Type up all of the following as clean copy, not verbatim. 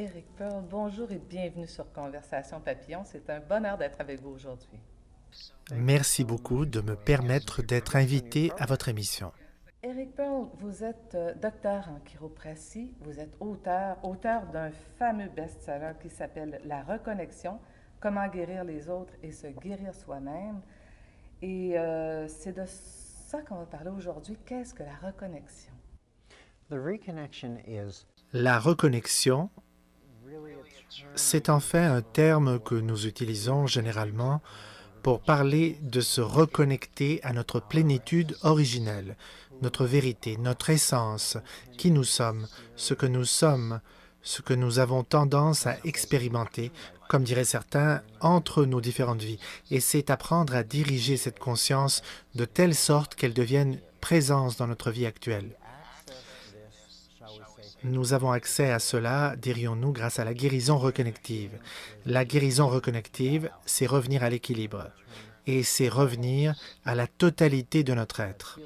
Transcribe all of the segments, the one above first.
Eric Pearl, bonjour et bienvenue sur Conversation Papillon. C'est un bonheur d'être avec vous aujourd'hui. Merci beaucoup de me permettre d'être invité à votre émission. Eric Pearl, vous êtes docteur en chiropratie, vous êtes auteur d'un fameux best-seller qui s'appelle La reconnexion, comment guérir les autres et se guérir soi-même. Et c'est de ça qu'on va parler aujourd'hui. Qu'est-ce que la reconnexion? La reconnexion, c'est en fait un terme que nous utilisons généralement pour parler de se reconnecter à notre plénitude originelle, notre vérité, notre essence, qui nous sommes, ce que nous avons tendance à expérimenter, comme diraient certains, entre nos différentes vies. Et c'est apprendre à diriger cette conscience de telle sorte qu'elle devienne présence dans notre vie actuelle. Nous avons accès à cela, dirions-nous, grâce à la guérison reconnective. La guérison reconnective, c'est revenir à l'équilibre et c'est revenir à la totalité de notre être.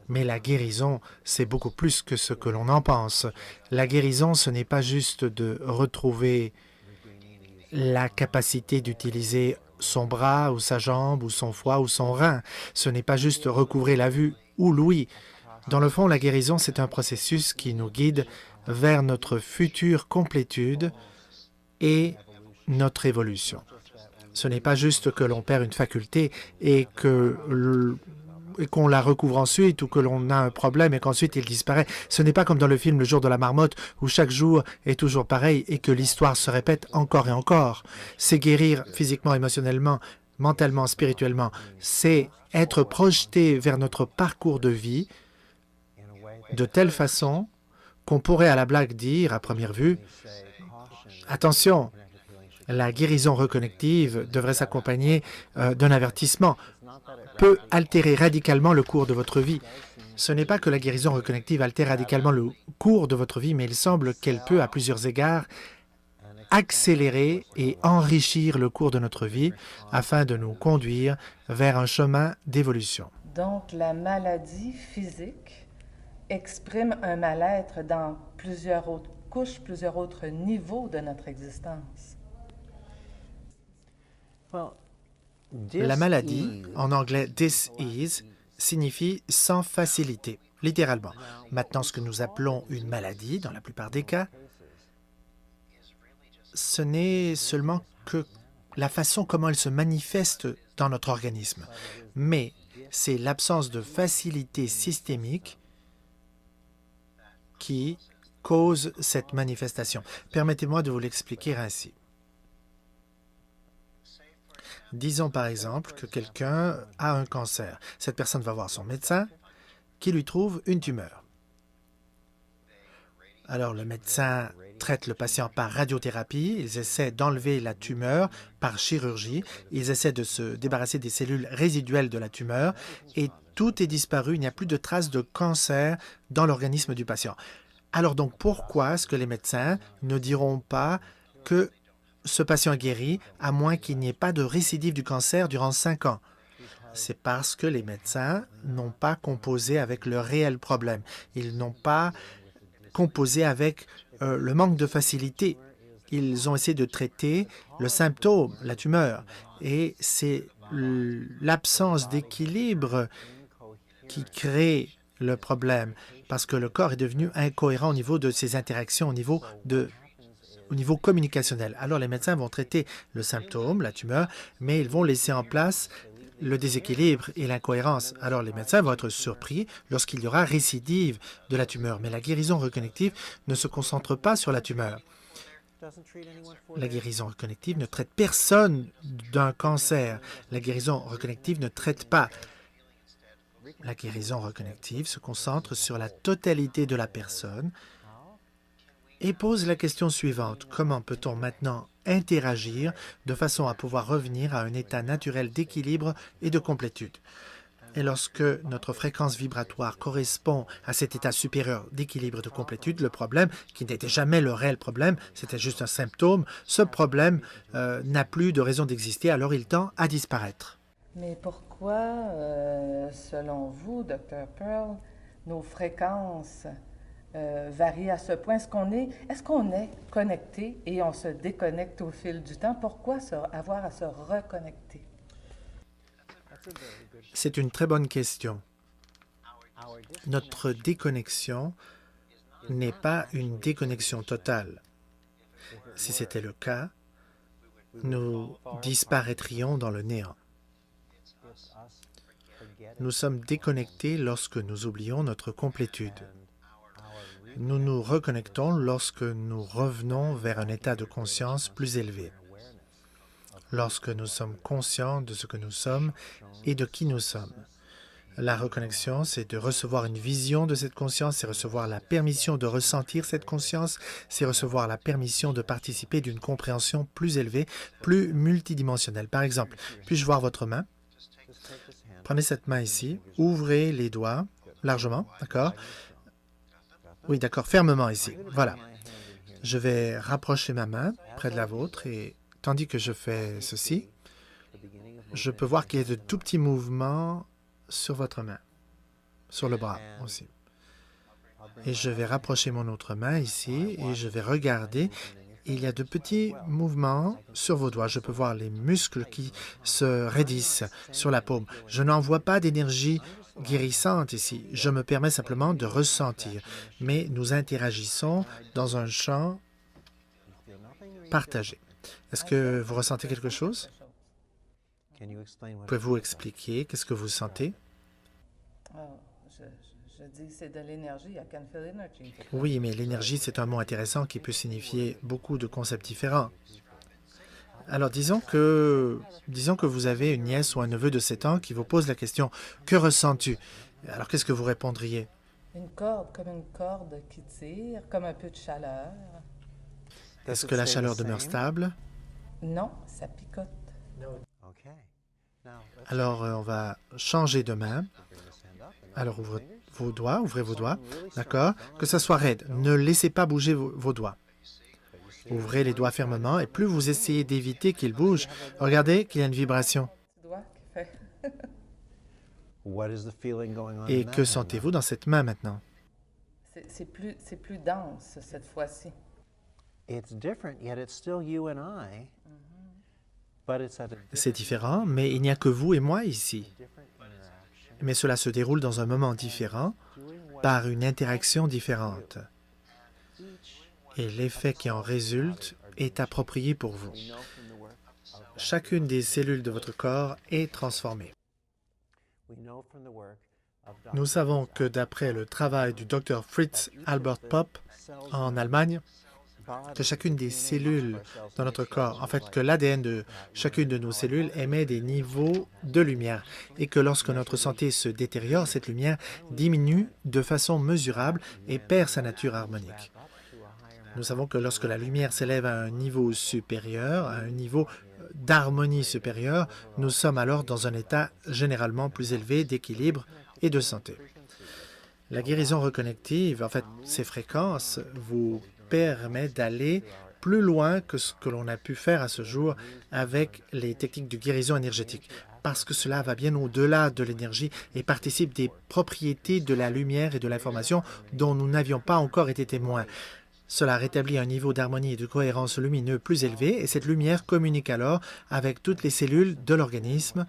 Mais la guérison, c'est beaucoup plus que ce que l'on en pense. La guérison, ce n'est pas juste de retrouver la capacité d'utiliser son bras ou sa jambe ou son foie ou son rein. Ce n'est pas juste recouvrer la vue ou l'ouïe. Dans le fond, la guérison, c'est un processus qui nous guide vers notre future complétude et notre évolution. Ce n'est pas juste que l'on perd une faculté et qu'on la recouvre ensuite ou que l'on a un problème et qu'ensuite il disparaît. Ce n'est pas comme dans le film Le jour de la marmotte où chaque jour est toujours pareil et que l'histoire se répète encore et encore. C'est guérir physiquement, émotionnellement, mentalement, spirituellement. C'est être projeté vers notre parcours de vie de telle façon qu'on pourrait à la blague dire, à première vue, « Attention, la guérison reconnective devrait s'accompagner d'un avertissement, peut altérer radicalement le cours de votre vie. » Ce n'est pas que la guérison reconnective altère radicalement le cours de votre vie, mais il semble qu'elle peut, à plusieurs égards, accélérer et enrichir le cours de notre vie afin de nous conduire vers un chemin d'évolution. Donc, la maladie physique exprime un mal-être dans plusieurs autres couches, plusieurs autres niveaux de notre existence. La maladie, en anglais disease, signifie sans facilité, littéralement. Maintenant, ce que nous appelons une maladie, dans la plupart des cas, ce n'est seulement que la façon comment elle se manifeste dans notre organisme, mais c'est l'absence de facilité systémique qui cause cette manifestation. Permettez-moi de vous l'expliquer ainsi. Disons par exemple que quelqu'un a un cancer. Cette personne va voir son médecin qui lui trouve une tumeur. Alors le médecin traite le patient par radiothérapie, ils essaient d'enlever la tumeur par chirurgie, ils essaient de se débarrasser des cellules résiduelles de la tumeur et tout est disparu, il n'y a plus de traces de cancer dans l'organisme du patient. Alors donc pourquoi est-ce que les médecins ne diront pas que ce patient est guéri à moins qu'il n'y ait pas de récidive du cancer durant 5 ans? C'est parce que les médecins n'ont pas composé avec le réel problème. Ils n'ont pas composé avec le manque de facilité. Ils ont essayé de traiter le symptôme, la tumeur, et c'est l'absence d'équilibre qui crée le problème, parce que le corps est devenu incohérent au niveau de ses interactions, au niveau communicationnel. Alors les médecins vont traiter le symptôme, la tumeur, mais ils vont laisser en place le déséquilibre et l'incohérence. Alors les médecins vont être surpris lorsqu'il y aura récidive de la tumeur. Mais la guérison reconnective ne se concentre pas sur la tumeur. La guérison reconnective ne traite personne d'un cancer. La guérison reconnective ne traite pas. La guérison reconnective se concentre sur la totalité de la personne et pose la question suivante. Comment peut-on maintenant interagir de façon à pouvoir revenir à un état naturel d'équilibre et de complétude? Et lorsque notre fréquence vibratoire correspond à cet état supérieur d'équilibre et de complétude, le problème, qui n'était jamais le réel problème, c'était juste un symptôme, ce problème n'a plus de raison d'exister, alors il tend à disparaître. Mais pourquoi, selon vous, Dr. Pearl, nos fréquences varie à ce point? Est-ce qu'on est connecté et on se déconnecte au fil du temps? Pourquoi avoir à se reconnecter? C'est une très bonne question. Notre déconnexion n'est pas une déconnexion totale. Si c'était le cas, nous disparaîtrions dans le néant. Nous sommes déconnectés lorsque nous oublions notre complétude. Nous nous reconnectons lorsque nous revenons vers un état de conscience plus élevé, lorsque nous sommes conscients de ce que nous sommes et de qui nous sommes. La reconnexion, c'est de recevoir une vision de cette conscience, c'est recevoir la permission de ressentir cette conscience, c'est recevoir la permission de participer d'une compréhension plus élevée, plus multidimensionnelle. Par exemple, puis-je voir votre main? Prenez cette main ici, ouvrez les doigts largement, d'accord? Oui, d'accord, fermement ici. Voilà. Je vais rapprocher ma main près de la vôtre et tandis que je fais ceci, je peux voir qu'il y a de tout petits mouvements sur votre main, sur le bras aussi. Et je vais rapprocher mon autre main ici et je vais regarder. Il y a de petits mouvements sur vos doigts. Je peux voir les muscles qui se raidissent sur la paume. Je n'en vois pas d'énergie guérissante ici. Je me permets simplement de ressentir. Mais nous interagissons dans un champ partagé. Est-ce que vous ressentez quelque chose? Pouvez-vous expliquer qu'est-ce que vous sentez? Oh, je dis c'est de l'énergie. I can feel energy. Oui, mais l'énergie, c'est un mot intéressant qui peut signifier beaucoup de concepts différents. Alors, disons que vous avez une nièce ou un neveu de 7 ans qui vous pose la question « Que ressens-tu » Alors, qu'est-ce que vous répondriez? Une corde qui tire, comme un peu de chaleur. Est-ce que la chaleur demeure stable? Non, ça picote. Alors, on va changer de main. Alors, ouvrez vos doigts, d'accord? Que ça soit raide. Ne laissez pas bouger vos doigts. Ouvrez les doigts fermement et plus vous essayez d'éviter qu'ils bougent, regardez qu'il y a une vibration. Petit doigt qui fait. Et que sentez-vous dans cette main maintenant? C'est plus dense cette fois-ci. C'est différent, mais il n'y a que vous et moi ici. Mais cela se déroule dans un moment différent, par une interaction différente. Et l'effet qui en résulte est approprié pour vous. Chacune des cellules de votre corps est transformée. Nous savons que d'après le travail du Dr Fritz Albert Popp en Allemagne, que chacune des cellules dans notre corps, en fait, que l'ADN de chacune de nos cellules émet des niveaux de lumière et que lorsque notre santé se détériore, cette lumière diminue de façon mesurable et perd sa nature harmonique. Nous savons que lorsque la lumière s'élève à un niveau supérieur, à un niveau d'harmonie supérieure, nous sommes alors dans un état généralement plus élevé d'équilibre et de santé. La guérison reconnective, en fait, ces fréquences vous permet d'aller plus loin que ce que l'on a pu faire à ce jour avec les techniques de guérison énergétique, parce que cela va bien au-delà de l'énergie et participe des propriétés de la lumière et de l'information dont nous n'avions pas encore été témoins. Cela rétablit un niveau d'harmonie et de cohérence lumineux plus élevé et cette lumière communique alors avec toutes les cellules de l'organisme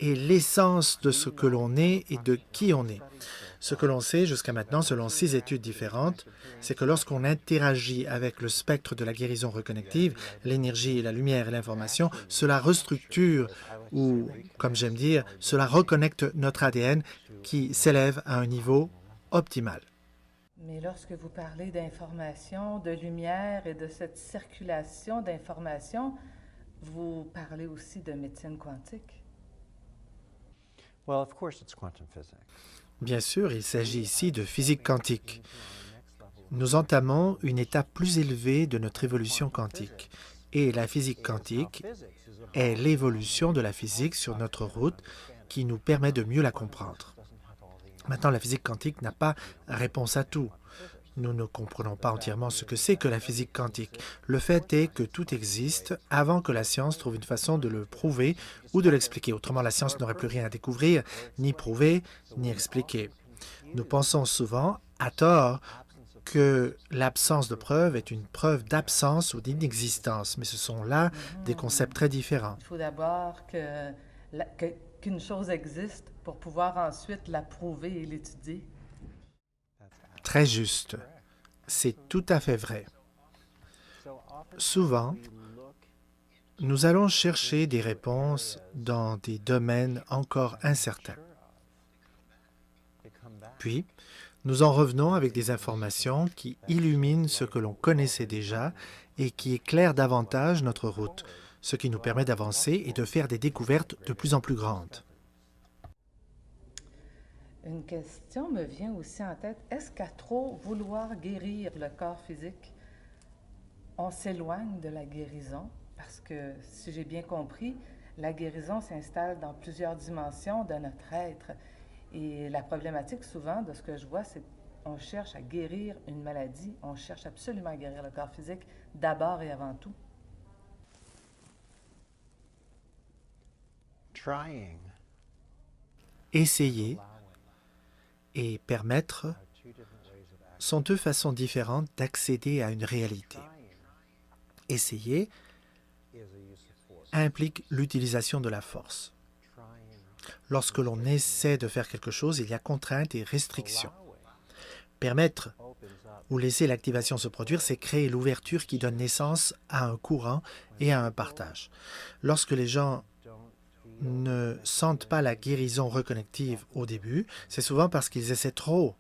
et l'essence de ce que l'on est et de qui on est. Ce que l'on sait jusqu'à maintenant, selon 6 études différentes, c'est que lorsqu'on interagit avec le spectre de la guérison reconnective, l'énergie, la lumière et l'information, cela restructure ou, comme j'aime dire, cela reconnecte notre ADN qui s'élève à un niveau optimal. Mais lorsque vous parlez d'information, de lumière et de cette circulation d'information, vous parlez aussi de médecine quantique. Bien sûr, il s'agit ici de physique quantique. Nous entamons une étape plus élevée de notre évolution quantique. Et la physique quantique est l'évolution de la physique sur notre route qui nous permet de mieux la comprendre. Maintenant, la physique quantique n'a pas réponse à tout. Nous ne comprenons pas entièrement ce que c'est que la physique quantique. Le fait est que tout existe avant que la science trouve une façon de le prouver ou de l'expliquer. Autrement, la science n'aurait plus rien à découvrir, ni prouver, ni expliquer. Nous pensons souvent, à tort, que l'absence de preuve est une preuve d'absence ou d'inexistence, mais ce sont là des concepts très différents. Il faut d'abord qu'une chose existe pour pouvoir ensuite la prouver et l'étudier. Très juste. C'est tout à fait vrai. Souvent, nous allons chercher des réponses dans des domaines encore incertains. Puis, nous en revenons avec des informations qui illuminent ce que l'on connaissait déjà et qui éclairent davantage notre route, ce qui nous permet d'avancer et de faire des découvertes de plus en plus grandes. Une question me vient aussi en tête. Est-ce qu'à trop vouloir guérir le corps physique, on s'éloigne de la guérison? Parce que, si j'ai bien compris, la guérison s'installe dans plusieurs dimensions de notre être. Et la problématique, souvent, de ce que je vois, c'est qu'on cherche à guérir une maladie, on cherche absolument à guérir le corps physique d'abord et avant tout. Essayer et permettre sont deux façons différentes d'accéder à une réalité. Essayer implique l'utilisation de la force. Lorsque l'on essaie de faire quelque chose, il y a contraintes et restrictions. Permettre ou laisser l'activation se produire, c'est créer l'ouverture qui donne naissance à un courant et à un partage. Lorsque les gens ne sentent pas la guérison reconnective au début, c'est souvent parce qu'ils essaient trop.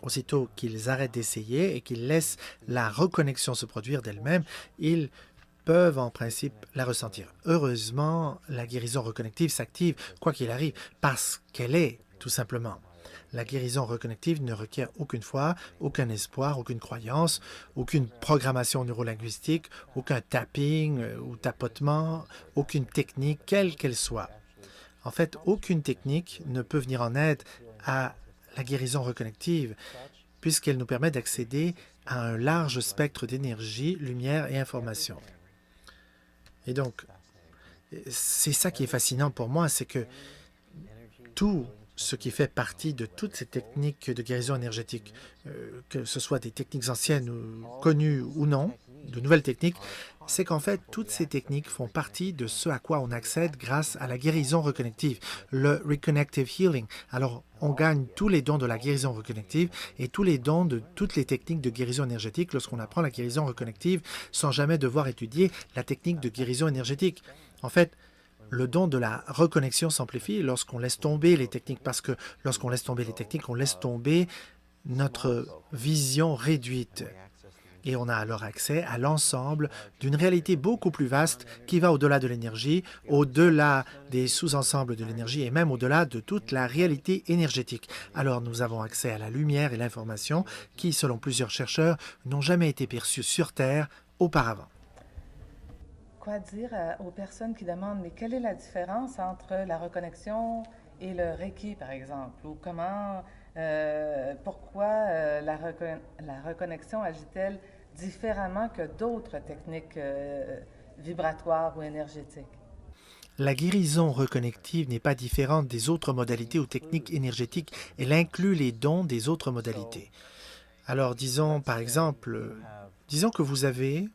Aussitôt qu'ils arrêtent d'essayer et qu'ils laissent la reconnexion se produire d'elle-même, ils peuvent en principe la ressentir. Heureusement, la guérison reconnective s'active quoi qu'il arrive, parce qu'elle est, tout simplement. La guérison reconnective ne requiert aucune foi, aucun espoir, aucune croyance, aucune programmation neurolinguistique, aucun tapping ou tapotement, aucune technique, quelle qu'elle soit. En fait, aucune technique ne peut venir en aide à la guérison reconnective, puisqu'elle nous permet d'accéder à un large spectre d'énergie, lumière et information. Et donc, c'est ça qui est fascinant pour moi, c'est que tout ce qui fait partie de toutes ces techniques de guérison énergétique, que ce soit des techniques anciennes ou connues ou non, de nouvelles techniques, c'est qu'en fait, toutes ces techniques font partie de ce à quoi on accède grâce à la guérison reconnective, le Reconnective Healing. Alors, on gagne tous les dons de la guérison reconnective et tous les dons de toutes les techniques de guérison énergétique lorsqu'on apprend la guérison reconnective sans jamais devoir étudier la technique de guérison énergétique. En fait, le don de la reconnexion s'amplifie lorsqu'on laisse tomber les techniques, parce que lorsqu'on laisse tomber les techniques, on laisse tomber notre vision réduite. Et on a alors accès à l'ensemble d'une réalité beaucoup plus vaste qui va au-delà de l'énergie, au-delà des sous-ensembles de l'énergie et même au-delà de toute la réalité énergétique. Alors nous avons accès à la lumière et l'information qui, selon plusieurs chercheurs, n'ont jamais été perçues sur Terre auparavant. Quoi dire aux personnes qui demandent, mais quelle est la différence entre la reconnexion et le Reiki, par exemple? Ou pourquoi la reconnexion agit-elle différemment que d'autres techniques vibratoires ou énergétiques? La guérison reconnective n'est pas différente des autres modalités ou techniques énergétiques. Elle inclut les dons des autres modalités. Alors, disons, par exemple, disons que vous avez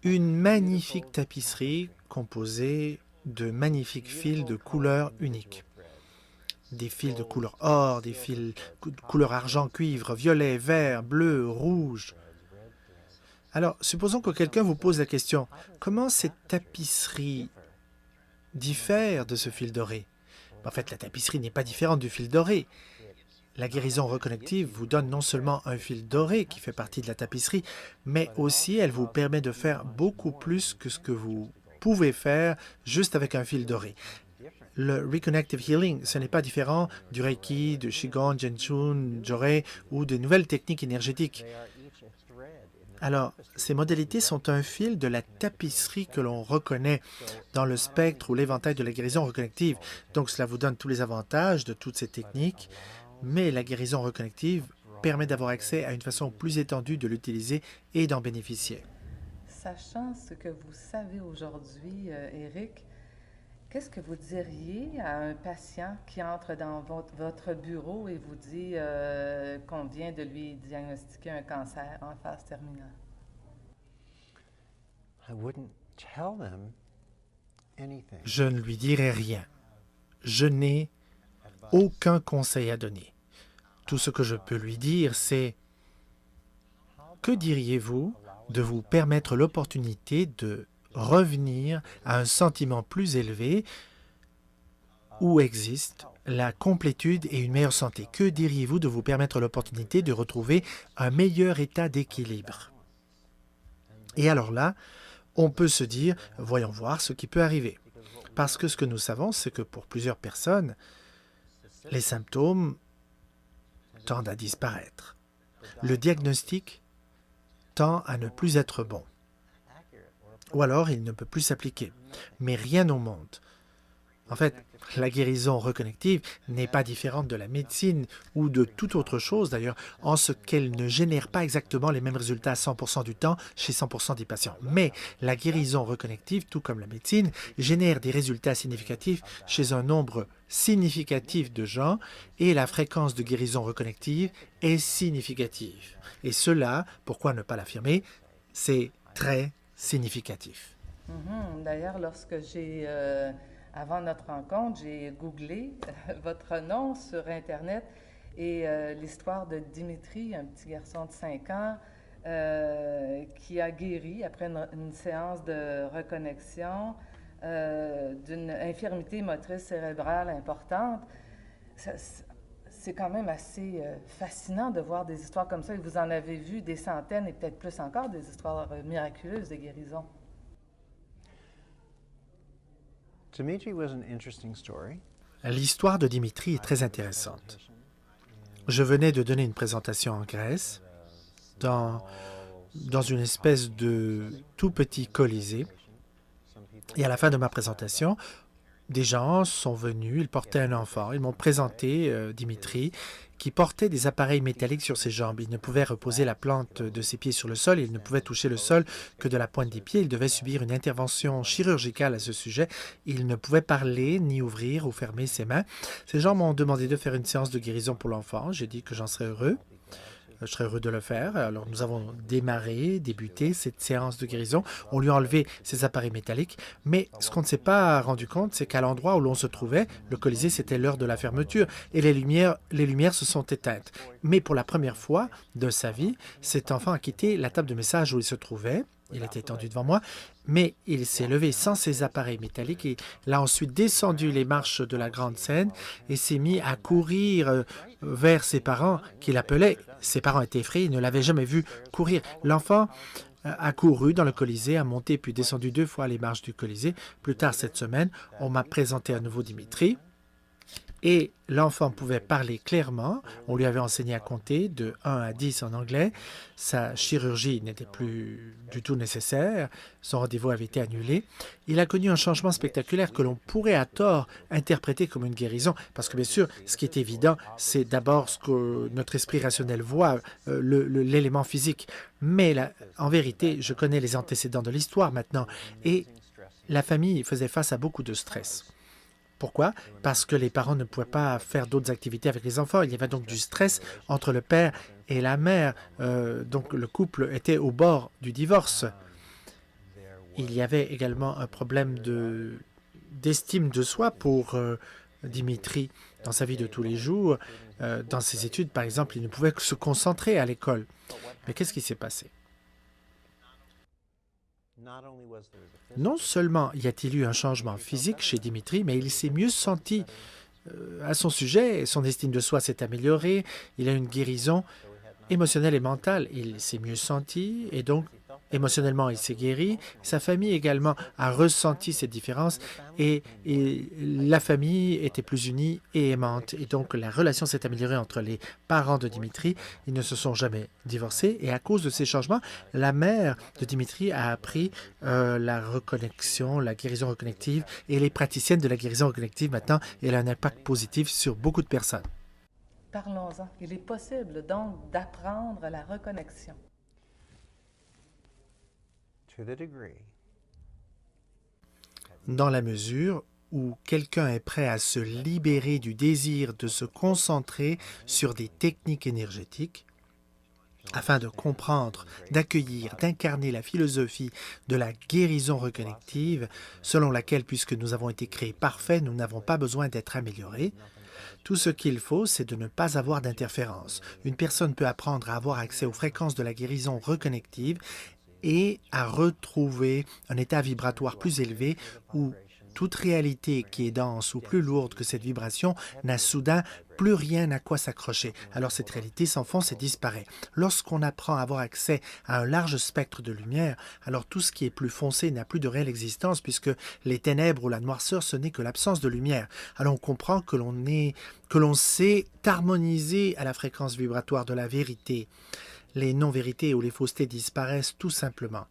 une magnifique tapisserie composée de magnifiques fils de couleurs uniques. Des fils de couleur or, des fils de couleur argent, cuivre, violet, vert, bleu, rouge. Alors, supposons que quelqu'un vous pose la question, comment cette tapisserie diffère de ce fil doré? En fait, la tapisserie n'est pas différente du fil doré. La guérison reconnective vous donne non seulement un fil doré qui fait partie de la tapisserie, mais aussi elle vous permet de faire beaucoup plus que ce que vous pouvez faire juste avec un fil doré. Le Reconnective Healing, ce n'est pas différent du Reiki, du Qigong, Zhenchun, Jorei ou de nouvelles techniques énergétiques. Alors, ces modalités sont un fil de la tapisserie que l'on reconnaît dans le spectre ou l'éventail de la guérison reconnective. Donc, cela vous donne tous les avantages de toutes ces techniques, mais la guérison reconnective permet d'avoir accès à une façon plus étendue de l'utiliser et d'en bénéficier. Sachant ce que vous savez aujourd'hui, Éric, Qu'est-ce que vous diriez à un patient qui entre dans votre bureau et vous dit qu'on vient de lui diagnostiquer un cancer en phase terminale? Je ne lui dirai rien. Je n'ai aucun conseil à donner. Tout ce que je peux lui dire, c'est: que diriez-vous de vous permettre l'opportunité de revenir à un sentiment plus élevé où existe la complétude et une meilleure santé? Que diriez-vous de vous permettre l'opportunité de retrouver un meilleur état d'équilibre? Et alors là, on peut se dire, voyons voir ce qui peut arriver. Parce que ce que nous savons, c'est que pour plusieurs personnes, les symptômes tendent à disparaître. Le diagnostic tend à ne plus être bon. Ou alors, il ne peut plus s'appliquer. Mais rien au monde. En fait, la guérison reconnective n'est pas différente de la médecine ou de toute autre chose d'ailleurs, en ce qu'elle ne génère pas exactement les mêmes résultats à 100% du temps chez 100% des patients. Mais la guérison reconnective, tout comme la médecine, génère des résultats significatifs chez un nombre significatif de gens et la fréquence de guérison reconnective est significative. Et cela, pourquoi ne pas l'affirmer, c'est très significatif. D'ailleurs, avant notre rencontre, j'ai googlé votre nom sur Internet et l'histoire de Dimitri, un petit garçon de 5 ans qui a guéri après une séance de reconnexion d'une infirmité motrice cérébrale importante. C'est quand même assez fascinant de voir des histoires comme ça. Et vous en avez vu des centaines et peut-être plus encore, des histoires miraculeuses de guérison. L'histoire de Dimitri est très intéressante. Je venais de donner une présentation en Grèce dans une espèce de tout petit colisée. Et à la fin de ma présentation, des gens sont venus, ils portaient un enfant. Ils m'ont présenté Dimitri, qui portait des appareils métalliques sur ses jambes. Il ne pouvait reposer la plante de ses pieds sur le sol, il ne pouvait toucher le sol que de la pointe des pieds. Il devait subir une intervention chirurgicale à ce sujet. Il ne pouvait parler, ni ouvrir ou fermer ses mains. Ces gens m'ont demandé de faire une séance de guérison pour l'enfant. J'ai dit que j'en serais heureux. Je serais heureux de le faire. Alors, nous avons débuté cette séance de guérison. On lui a enlevé ses appareils métalliques. Mais ce qu'on ne s'est pas rendu compte, c'est qu'à l'endroit où l'on se trouvait, le Colisée, c'était l'heure de la fermeture et les lumières se sont éteintes. Mais pour la première fois de sa vie, cet enfant a quitté la table de message où il se trouvait. Il était étendu devant moi, mais il s'est levé sans ses appareils métalliques et il a ensuite descendu les marches de la grande scène et s'est mis à courir vers ses parents qu'il appelait. Ses parents étaient effrayés, ils ne l'avaient jamais vu courir. L'enfant a couru dans le Colisée, a monté puis descendu 2 fois les marches du Colisée. Plus tard cette semaine, on m'a présenté à nouveau Dimitri. Et l'enfant pouvait parler clairement. On lui avait enseigné à compter de 1 à 10 en anglais. Sa chirurgie n'était plus du tout nécessaire. Son rendez-vous avait été annulé. Il a connu un changement spectaculaire que l'on pourrait à tort interpréter comme une guérison. Parce que bien sûr, ce qui est évident, c'est d'abord ce que notre esprit rationnel voit, l'élément physique. Mais là, en vérité, je connais les antécédents de l'histoire maintenant. Et la famille faisait face à beaucoup de stress. Pourquoi? Parce que les parents ne pouvaient pas faire d'autres activités avec les enfants. Il y avait donc du stress entre le père et la mère. Donc le couple était au bord du divorce. Il y avait également un problème d'estime de soi pour Dimitri dans sa vie de tous les jours. Dans ses études, par exemple, il ne pouvait que se concentrer à l'école. Mais qu'est-ce qui s'est passé? Non seulement y a-t-il eu un changement physique chez Dimitri, mais il s'est mieux senti à son sujet. Son estime de soi s'est améliorée. Il a une guérison émotionnelle et mentale. Il s'est mieux senti et donc émotionnellement, il s'est guéri. Sa famille également a ressenti cette différence et la famille était plus unie et aimante. Et donc, la relation s'est améliorée entre les parents de Dimitri. Ils ne se sont jamais divorcés. Et à cause de ces changements, la mère de Dimitri a appris la reconnexion, la guérison reconnective. Et les praticiennes de la guérison reconnective, maintenant, elle a un impact positif sur beaucoup de personnes. Parlons-en. Il est possible donc d'apprendre la reconnexion. Dans la mesure où quelqu'un est prêt à se libérer du désir de se concentrer sur des techniques énergétiques, afin de comprendre, d'accueillir, d'incarner la philosophie de la guérison reconnective, selon laquelle, puisque nous avons été créés parfaits, nous n'avons pas besoin d'être améliorés. Tout ce qu'il faut, c'est de ne pas avoir d'interférence. Une personne peut apprendre à avoir accès aux fréquences de la guérison reconnective et à retrouver un état vibratoire plus élevé où toute réalité qui est dense ou plus lourde que cette vibration n'a soudain plus rien à quoi s'accrocher. Alors cette réalité s'enfonce et disparaît. Lorsqu'on apprend à avoir accès à un large spectre de lumière, alors tout ce qui est plus foncé n'a plus de réelle existence puisque les ténèbres ou la noirceur, ce n'est que l'absence de lumière. Alors on comprend que l'on sait harmoniser à la fréquence vibratoire de la vérité. Les non-vérités ou les faussetés disparaissent tout simplement.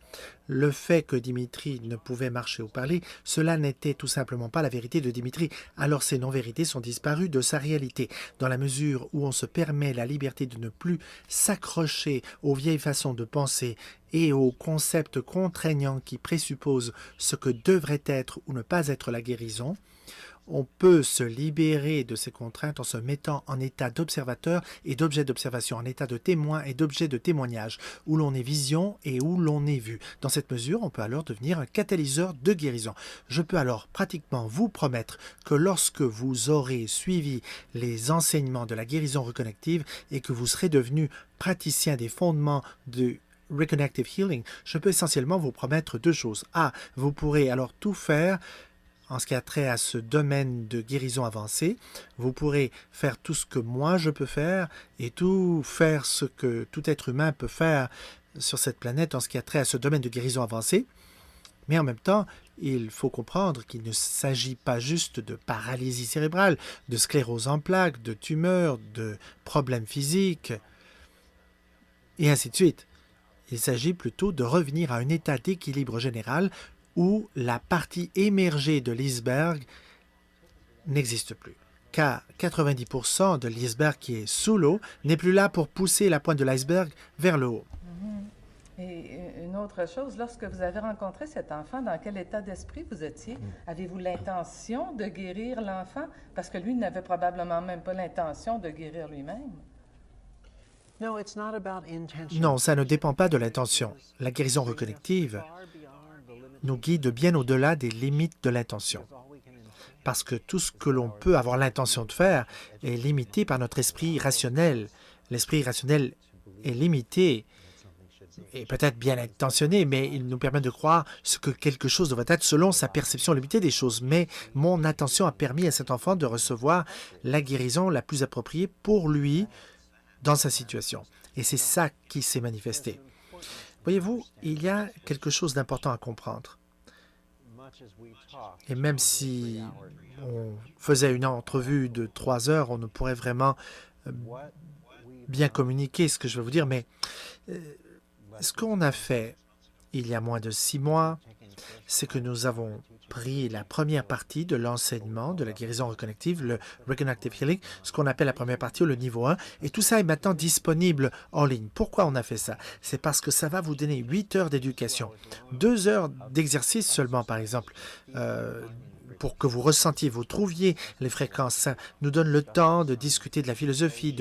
Le fait que Dimitri ne pouvait marcher ou parler, cela n'était tout simplement pas la vérité de Dimitri. Alors ces non-vérités sont disparues de sa réalité. Dans la mesure où on se permet la liberté de ne plus s'accrocher aux vieilles façons de penser et aux concepts contraignants qui présupposent ce que devrait être ou ne pas être la guérison, on peut se libérer de ces contraintes en se mettant en état d'observateur et d'objet d'observation, en état de témoin et d'objet de témoignage, où l'on est vision et où l'on est vu. Dans cette mesure, on peut alors devenir un catalyseur de guérison. Je peux alors pratiquement vous promettre que lorsque vous aurez suivi les enseignements de la guérison reconnective et que vous serez devenu praticien des fondements de Reconnective Healing, je peux essentiellement vous promettre deux choses. A, vous pourrez alors tout faire en ce qui a trait à ce domaine de guérison avancée. Vous pourrez faire tout ce que moi je peux faire et tout faire ce que tout être humain peut faire sur cette planète en ce qui a trait à ce domaine de guérison avancée. Mais en même temps, il faut comprendre qu'il ne s'agit pas juste de paralysie cérébrale, de sclérose en plaques, de tumeurs, de problèmes physiques, et ainsi de suite. Il s'agit plutôt de revenir à un état d'équilibre général où la partie émergée de l'iceberg n'existe plus. Car 90% de l'iceberg qui est sous l'eau n'est plus là pour pousser la pointe de l'iceberg vers le haut. Et une autre chose, lorsque vous avez rencontré cet enfant, dans quel état d'esprit vous étiez? Avez-vous l'intention de guérir l'enfant? Parce que lui n'avait probablement même pas l'intention de guérir lui-même. Non, ça ne dépend pas de l'intention. La guérison reconnective nous guide bien au-delà des limites de l'intention. Parce que tout ce que l'on peut avoir l'intention de faire est limité par notre esprit rationnel. L'esprit rationnel est limité et peut-être bien intentionné, mais il nous permet de croire ce que quelque chose devrait être selon sa perception limitée des choses. Mais mon attention a permis à cet enfant de recevoir la guérison la plus appropriée pour lui dans sa situation. Et c'est ça qui s'est manifesté. Voyez-vous, il y a quelque chose d'important à comprendre. Et même si on faisait une entrevue de 3 heures, on ne pourrait vraiment bien communiquer ce que je veux vous dire, mais ce qu'on a fait il y a moins de 6 mois, c'est que nous avons pris la première partie de l'enseignement de la guérison reconnective, le Reconnective Healing, ce qu'on appelle la première partie ou le niveau 1, et tout ça est maintenant disponible en ligne. Pourquoi on a fait ça? C'est parce que ça va vous donner 8 heures d'éducation, 2 heures d'exercice seulement, par exemple, pour que vous ressentiez, vous trouviez les fréquences. Ça nous donne le temps de discuter de la philosophie,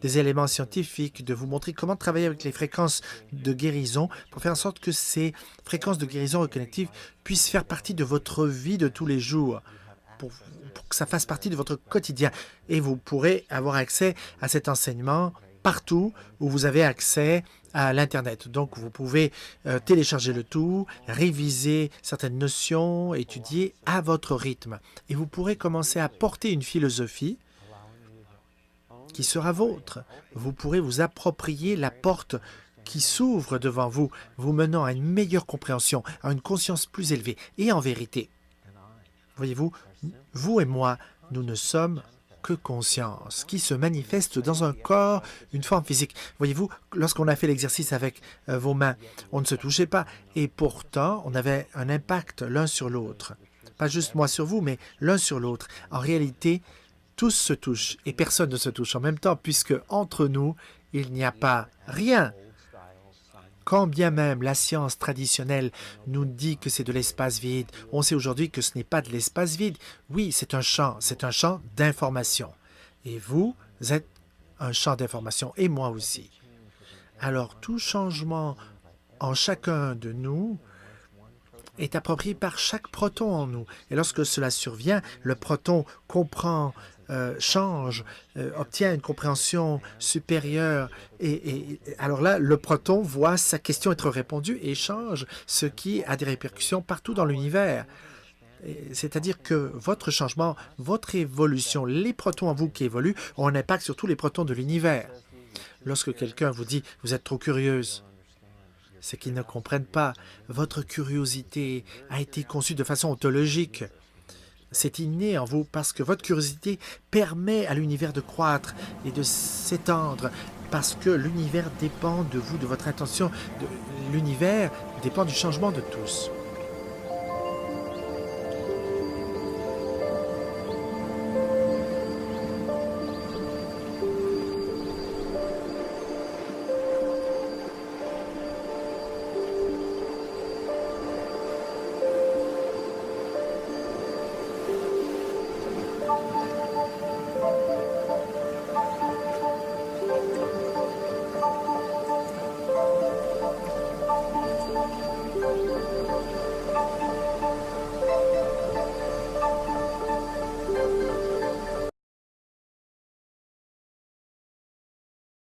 des éléments scientifiques, de vous montrer comment travailler avec les fréquences de guérison pour faire en sorte que ces fréquences de guérison reconnective puissent faire partie de votre vie de tous les jours, pour que ça fasse partie de votre quotidien. Et vous pourrez avoir accès à cet enseignement partout où vous avez accès à l'Internet. Donc, vous pouvez télécharger le tout, réviser certaines notions, étudier à votre rythme. Et vous pourrez commencer à porter une philosophie qui sera vôtre. Vous pourrez vous approprier la porte qui s'ouvre devant vous, vous menant à une meilleure compréhension, à une conscience plus élevée. Et en vérité, voyez-vous, vous et moi, nous ne sommes que conscience, qui se manifeste dans un corps, une forme physique. Voyez-vous, lorsqu'on a fait l'exercice avec vos mains, on ne se touchait pas, et pourtant, on avait un impact l'un sur l'autre. Pas juste moi sur vous, mais l'un sur l'autre. En réalité, tous se touchent, et personne ne se touche en même temps, puisque entre nous, il n'y a pas rien. Quand bien même la science traditionnelle nous dit que c'est de l'espace vide, on sait aujourd'hui que ce n'est pas de l'espace vide. Oui, c'est un champ d'information. Et vous êtes un champ d'information, et moi aussi. Alors, tout changement en chacun de nous est approprié par chaque proton en nous. Et lorsque cela survient, le proton comprend, change, obtient une compréhension supérieure. Et alors là, le proton voit sa question être répondue et change, ce qui a des répercussions partout dans l'univers. C'est-à-dire que votre changement, votre évolution, les protons en vous qui évoluent ont un impact sur tous les protons de l'univers. Lorsque quelqu'un vous dit « vous êtes trop curieuse », c'est qu'ils ne comprennent pas. Votre curiosité a été conçue de façon ontologique. C'est inné en vous parce que votre curiosité permet à l'univers de croître et de s'étendre parce que l'univers dépend de vous, de votre intention. L'univers dépend du changement de tous.